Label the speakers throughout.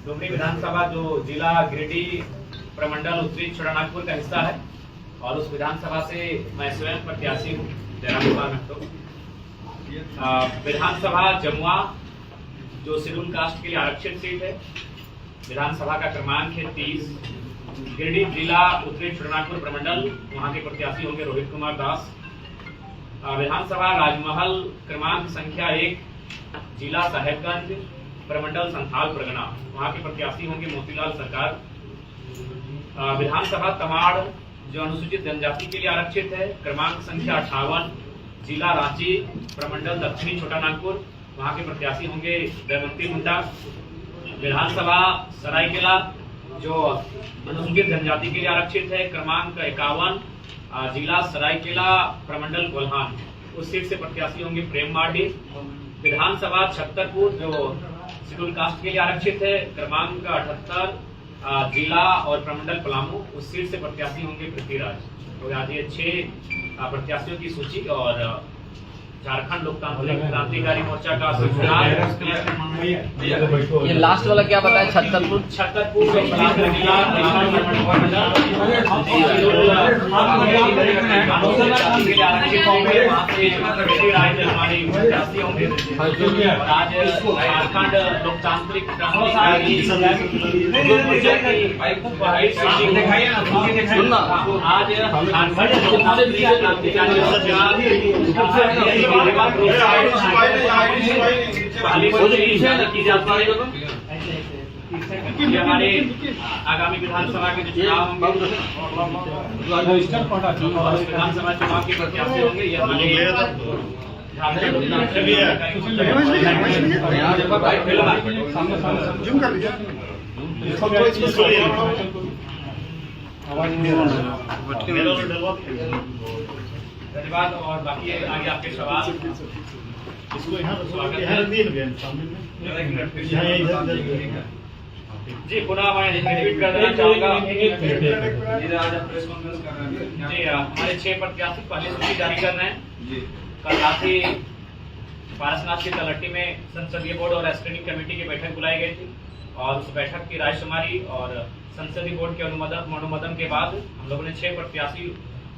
Speaker 1: डुमरी विधानसभा जो जिला गिरिडीह प्रमंडल उत्तरी छोटानागपुर का हिस्सा है और उस विधानसभा से मैं स्वयं प्रत्याशी हूँ जयराम कुमार महतो। विधानसभा जमुआ जो शेड्यूल कास्ट के लिए आरक्षित सीट है, विधानसभा का क्रमांक है 30। गिरिडीह जिला उत्तरी छोटानागपुर प्रमंडल, वहाँ के प्रत्याशी होंगे रोहित कुमार दास। विधानसभा राजमहल क्रमांक संख्या 1, जिला साहेबगंज प्रमंडल संथाल परगना, वहाँ के प्रत्याशी होंगे मोतीलाल सरकार। विधानसभा तमाड़ जो अनुसूचित जनजाति के लिए आरक्षित है, क्रमांक संख्या 58, जिला रांची प्रमंडल दक्षिणी छोटानागपुर, वहाँ के प्रत्याशी होंगे दमयंती मुंडा। विधानसभा सरायकेला जो अनुसूचित जनजाति के लिए आरक्षित है, क्रमांक 51, जिला सरायकेला प्रमंडल कोल्हान, उस सीट से प्रत्याशी होंगे प्रेम मार्डी। विधानसभा छतरपुर जो शेड्यूल कास्ट के लिए आरक्षित है, क्रमांक 78, जिला और प्रमंडल पलामू, उस सीट से प्रत्याशी होंगे पृथ्वीराज। तो आज ये 6 प्रत्याशियों की सूची और झारखंड लोकतांत्रिक क्रांतिकारी मोर्चा का
Speaker 2: ये लास्ट वाला क्या बताया? छतरपुर
Speaker 1: आज झारखंड लोकतांत्रिक क्रांतिकारी हमारे आगामी विधानसभा के जो चुनाव होंगे, विधानसभा चुनाव के प्रत्याशी होंगे, ये धन्यवाद। और बाकी आगे आपके सवाल जी पुनः मैं रिपीट कर देना चाहूँगा। जी हमारे 6 प्रत्याशी पहले सूची जारी कर रहे हैं। कल रात ही पारसनाथ की तलहटी में संसदीय बोर्ड और स्क्रीनिंग कमेटी की बैठक बुलाई गई थी और उस बैठक की रायशुमारी और संसदीय बोर्ड के अनुमोदन के बाद हम लोगों ने 6 प्रत्याशी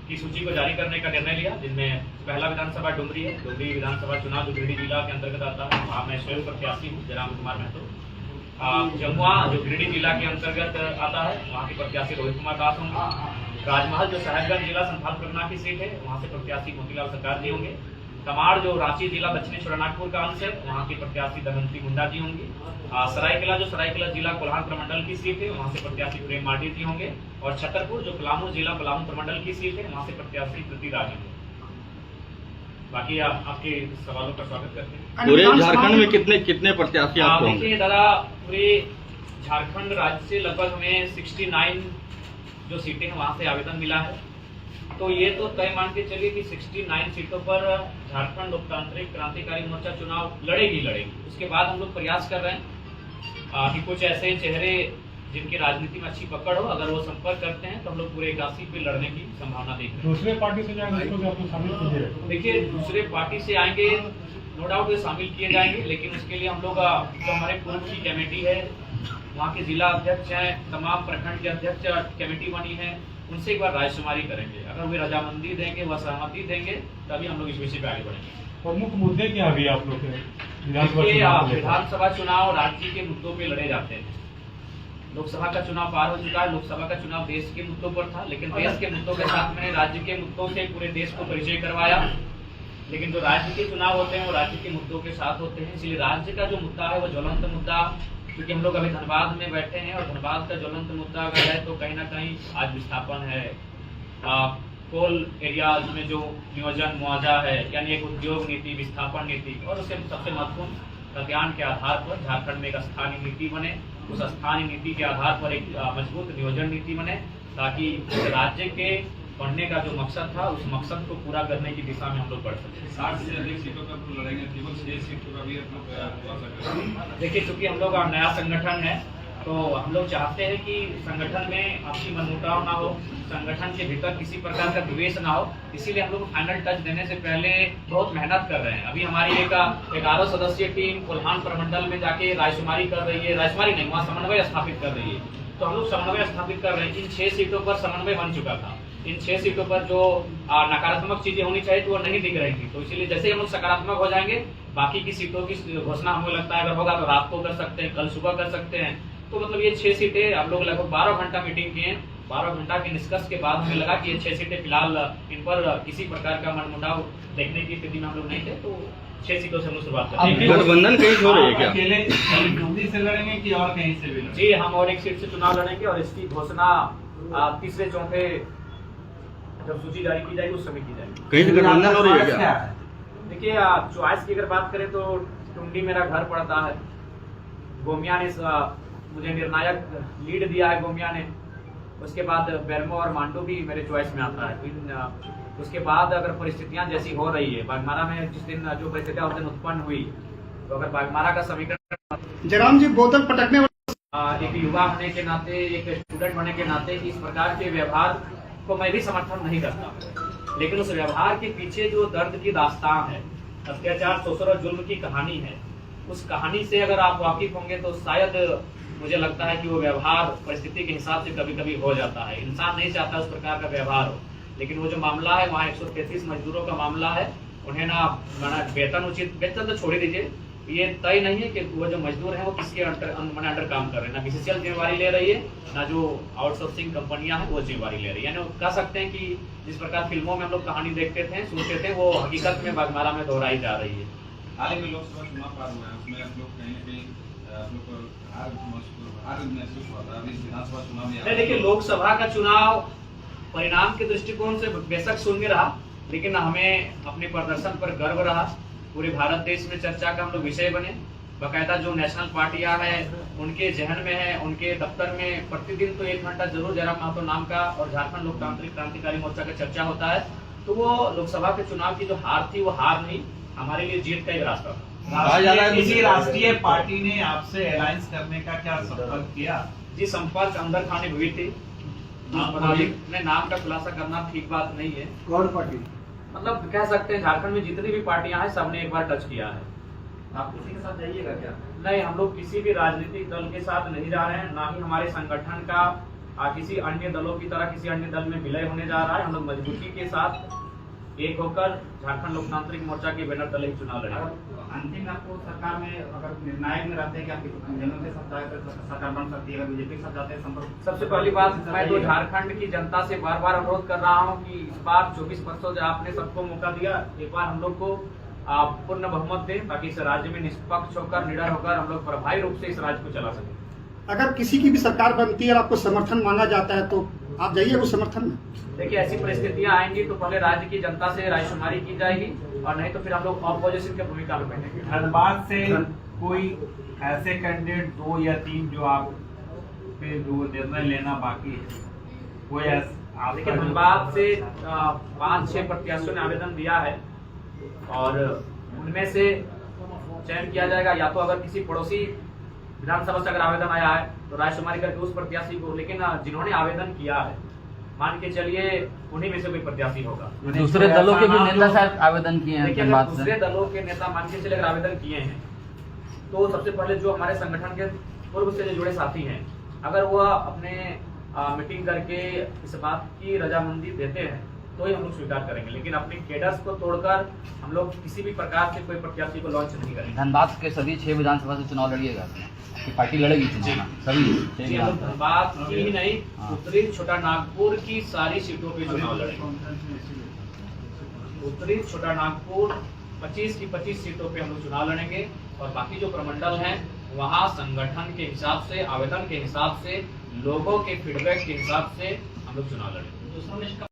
Speaker 1: की सूची को जारी करने का निर्णय लिया, जिनमें पहला विधानसभा डुमरी है। डुमरी विधानसभा चुनाव जो गिरिडीह जिला के अंतर्गत आता है, वहाँ मैं स्वयं प्रत्याशी हूँ जयराम कुमार महतो। जमुआ जो गिरिडीह जिला के अंतर्गत आता है, वहाँ के प्रत्याशी रोहित कुमार दास होंगे। राजमहल जो साहेबगंज जिला संथाल परगना की सीट है, वहाँ से प्रत्याशी मोतीलाल सरकार जी होंगे। तमाड़ जो रांची जिला दक्षिणी छोटानागपुर का अंश है, वहाँ के प्रत्याशी दमयंती मुंडा जी होंगे। सरायकेला जो सरायकेला जिला कोल्हान प्रमंडल की सीट है, वहाँ से प्रत्याशी प्रेम मार्डी जी होंगे। और छतरपुर जो पलामू जिला पलामू प्रमंडल की सीट है, वहाँ से प्रत्याशी पृथ्वीराज होंगे। बाकी आपके सवालों का स्वागत करते हैं।
Speaker 2: पूरे झारखंड में कितने प्रत्याशी आपको होंगे?
Speaker 1: देखिए दादा, पूरे झारखंड राज्य से लगभग हमें 69 जो सीटें हैं वहाँ से आवेदन मिला है। तो ये तो तय मान के चलिए कि 69 सीटों पर झारखंड लोकतांत्रिक क्रांतिकारी मोर्चा चुनाव लड़ेगी। उसके बाद हम लोग प्रयास कर रहे हैं कि कुछ ऐसे चेहरे जिनकी राजनीति में अच्छी पकड़ हो, अगर वो संपर्क करते हैं तो हम लोग पूरे 81 पे लड़ने की संभावना देख रहे हैं।
Speaker 3: दूसरे पार्टी से जाएंगे उसको भी आप लोग शामिल कीजिए।
Speaker 1: देखिए, दूसरे पार्टी से आएंगे नो डाउट वे शामिल किए जाएंगे, लेकिन उसके लिए हम लोग जो हमारे पूर्व की कमेटी है, वहाँ के जिला अध्यक्ष हैं, तमाम प्रखंड के अध्यक्ष कमेटी बनी है, उनसे एक बार रायशुमारी करेंगे। अगर वे रजामंदी देंगे, वह सहमति देंगे, तभी हम लोग इस विषय पे आगे बढ़ेंगे।
Speaker 3: प्रमुख मुद्दे क्या अभी आप लोग
Speaker 1: विधानसभा चुनाव राज्य के मुद्दों पे लड़े जाते हैं। लोकसभा का चुनाव पार हो चुका है, लोकसभा का चुनाव देश के मुद्दों पर था, लेकिन देश के मुद्दों के साथ मैंने राज्य के मुद्दों से पूरे देश को परिचय करवाया। लेकिन जो राज्य के चुनाव होते हैं वो राज्य के मुद्दों के साथ होते हैं, इसलिए राज्य का जो मुद्दा है वो ज्वलंत मुद्दा, क्योंकि हम लोग अभी धनबाद में बैठे हैं और धनबाद का ज्वलंत मुद्दा अगर है तो कहीं ना कहीं आज विस्थापन है, कोल एरियाज में जो नियोजन मुआवजा है, यानी एक उद्योग नीति, विस्थापन नीति, और उससे सबसे महत्वपूर्ण खतियान के आधार पर झारखंड में एक स्थानीय नीति बने। उस स्थानीय नीति के आधार पर एक मजबूत नियोजन नीति बने, ताकि राज्य के बढ़ने का जो मकसद था उस मकसद को पूरा करने की दिशा में हम लोग बढ़ सकें।
Speaker 4: 60 से अधिक सीटों पर लड़ेंगे, केवल 6 सीटों का भी। देखिए,
Speaker 1: चूंकि हम लोग नया संगठन है तो हम लोग चाहते हैं कि संगठन में आपसी मनमुटाव ना हो, संगठन के भीतर किसी प्रकार का द्वेष ना हो, इसीलिए हम लोग फाइनल टच देने से पहले बहुत मेहनत कर रहे हैं। अभी हमारी एक 11 सदस्यीय टीम कोल्हान प्रमंडल में जाके रायशुमारी कर रही है, रायशुमारी नहीं, वहाँ समन्वय स्थापित कर रही है। तो हम लोग समन्वय स्थापित कर रहे हैं। इन 6 सीटों पर समन्वय बन चुका था। इन 6 सीटों पर जो नकारात्मक चीजें होनी चाहिए तो वो नहीं दिख रही थी, तो इसीलिए जैसे ही हम लोग सकारात्मक हो जाएंगे, बाकी की सीटों की घोषणा हमें लगता है अगर होगा तो रात को कर सकते हैं, कल सुबह कर सकते हैं। तो मतलब ये 6 सीटें हम लोग लगभग 12 घंटा मीटिंग किए। 12 घंटा के निष्कर्ष के बाद हमें लगा कि ये 6 सीटें फिलहाल इन पर किसी प्रकार का मनमुटाव देखने की स्थिति में हम लोग नहीं थे, तो 6 सीटों से हम लोग शुरुआत करेंगे।
Speaker 2: गठबंधन कहीं हो रही है क्या?
Speaker 4: अकेले यूपी से लड़ेंगे कि और कहीं से भी लड़ेंगे?
Speaker 1: जी, हम और एक सीट से चुनाव लड़ेंगे और इसकी घोषणा तीसरे चौथे जब सूची जारी की जाएगी उस समय की जाएगी।
Speaker 2: कहीं से गठबंधन हो रही है क्या?
Speaker 1: देखिए, चॉइस की अगर बात करें तो टुंडी मेरा घर पड़ता है। गोमिया ने मुझे निर्णायक लीड दिया है, गोमिया ने। उसके बाद बेरमो और मांडू भी मेरे चॉइस में आता है। उसके बाद अगर परिस्थितियां जैसी हो रही है, बागमारा में जिस दिन जो परिस्थितियां उस दिन उत्पन्न हुई, तो अगर बागमारा का समीकरण
Speaker 5: जयराम जी बोतल पटकने
Speaker 1: एक युवा होने के नाते, एक स्टूडेंट होने के नाते इस प्रकार के व्यवहार को मैं भी समर्थन नहीं करता, लेकिन उस व्यवहार के पीछे जो दर्द की दास्तान है, अत्याचार, शोषण और जुल्म की कहानी है, उस कहानी से अगर आप वाकिफ होंगे तो शायद मुझे लगता है कि वो व्यवहार परिस्थिति के हिसाब से कभी कभी हो जाता है। इंसान नहीं चाहता उस प्रकार का व्यवहार हो, लेकिन वो जो मामला है वहाँ 133 मजदूरों का मामला है। उन्हें ना वेतन उचित, वेतन तो छोड़ दीजिए, ये तय नहीं है कि वो जो मजदूर हैं वो किसके अंडर काम कर रहे हैं। ना बीसीसीएल जिम्मेवारी ले रही है, ना जो आउटसोर्सिंग कंपनियां हैं वो जिम्मेवारी ले रही है। यानी कह सकते हैं कि जिस प्रकार फिल्मों में हम लोग कहानी देखते थे, सुनते थे, वो हकीकत में बागमारा में दोहराई जा रही है।
Speaker 4: हाल ही में लोकसभा चुनाव पार हुआ है, उसमें आप लोग कहीं ना कहीं आप लोग को हार महसूस हुआ था। अभी विधानसभा चुनाव में
Speaker 1: देखिए, लोकसभा का चुनाव परिणाम के दृष्टिकोण से बेशक शून्य रहा, लेकिन हमें अपने प्रदर्शन पर गर्व रहा। पूरे भारत देश में चर्चा का हम लोग विषय बने। बाकायदा जो नेशनल पार्टियां हैं उनके जहन में है, उनके दफ्तर में प्रतिदिन तो 1 घंटा जरूर जयराम महतो नाम का और झारखंड लोकतांत्रिक क्रांतिकारी मोर्चा का चर्चा होता है। तो वो लोकसभा के चुनाव की जो हार थी वो हार नहीं, हमारे लिए जीत का एक रास्ता था।
Speaker 4: किसी राष्ट्रीय पार्टी ने आपसे अलायंस करने का क्या संपर्क किया?
Speaker 1: जी, संपर्क अंदर खाने हुई थी। अपने नाम का खुलासा करना ठीक बात नहीं है।
Speaker 5: कौन पार्टी?
Speaker 1: मतलब कह सकते हैं झारखंड में जितनी भी पार्टियां हैं सबने एक बार टच किया है।
Speaker 4: आप किसी के साथ जाइएगा क्या?
Speaker 1: नहीं, हम लोग किसी भी राजनीतिक दल के साथ नहीं जा रहे हैं, ना ही हमारे संगठन का किसी अन्य दलों की तरह किसी अन्य दल में विलय होने जा रहा है। हम लोग मजबूती के साथ एक होकर झारखंड लोकतांत्रिक मोर्चा के बैनर तले चुनाव लड़ेंगे।
Speaker 6: अंतिम आपको सरकार में अगर निर्णायक में रहते हैं कि आपकी जनों के साथ सरकार बन सकती है, अगर बीजेपी के साथ जाते हैं संपर्क?
Speaker 1: सबसे पहली बात, मैं तो झारखंड की जनता से बार बार अनुरोध कर रहा हूं कि इस बार 24 वर्षों से आपने सबको मौका दिया, एक बार हम लोग को पूर्ण बहुमत दें ताकि इस राज्य में निष्पक्ष होकर, निडर होकर हम लोग प्रभावी रूप से इस राज्य को चला सकें।
Speaker 5: अगर किसी की भी सरकार बनती है और आपको समर्थन मांगा जाता है तो आप जाइए उस समर्थन में?
Speaker 1: देखिए, ऐसी परिस्थितियां आएंगी तो पहले राज्य की जनता से रायशुमारी की जाएगी, और नहीं तो फिर हम लोग ऑपोजिशन की भूमिका में बैठेंगे।
Speaker 4: धनबाद से कोई ऐसे कैंडिडेट 2 या 3 जो आप पे जो निर्णय लेना बाकी है, कोई
Speaker 1: देखिए, धनबाद से 5-6 प्रत्याशियों ने आवेदन दिया है और उनमें से चयन किया जाएगा। या तो अगर किसी पड़ोसी विधानसभा से अगर आवेदन आया है तो रायशुमारी करके उस प्रत्याशी को, लेकिन जिन्होंने आवेदन किया है मान के चलिए उन्हीं में से कोई प्रत्याशी होगा।
Speaker 2: दूसरे दलों के भी नेता शायद आवेदन किए हैं।
Speaker 1: देखिए, अगर दूसरे दलों के नेता मान के चले अगर आवेदन किए हैं तो सबसे पहले जो हमारे संगठन के पूर्व से जो जुड़े साथी हैं, अगर वह अपने मीटिंग करके इस बात की रजामंदी देते हैं तो ही हम लोग स्वीकार करेंगे, लेकिन अपने केडर्स को तोड़कर हम लोग किसी भी प्रकार से कोई प्रत्याशी को लॉन्च नहीं करेंगे।
Speaker 2: धनबाद के सभी 6 विधानसभा से चुनाव लड़िएगा कि पार्टी लड़ेगी चुनाव? सभी
Speaker 1: जी, हम लोग धनबाद की ही नहीं, उत्तरी छोटा नागपुर की सारी सीटों पे चुनाव लड़ेंगे। उत्तरी छोटा नागपुर 25 की 25 सीटों पे हम लोग चुनाव लड़ेंगे, और बाकी जो प्रमंडल हैं वहाँ संगठन के हिसाब से, आवेदन के हिसाब से, लोगों के फीडबैक के हिसाब से हम लोग चुनाव लड़ेंगे।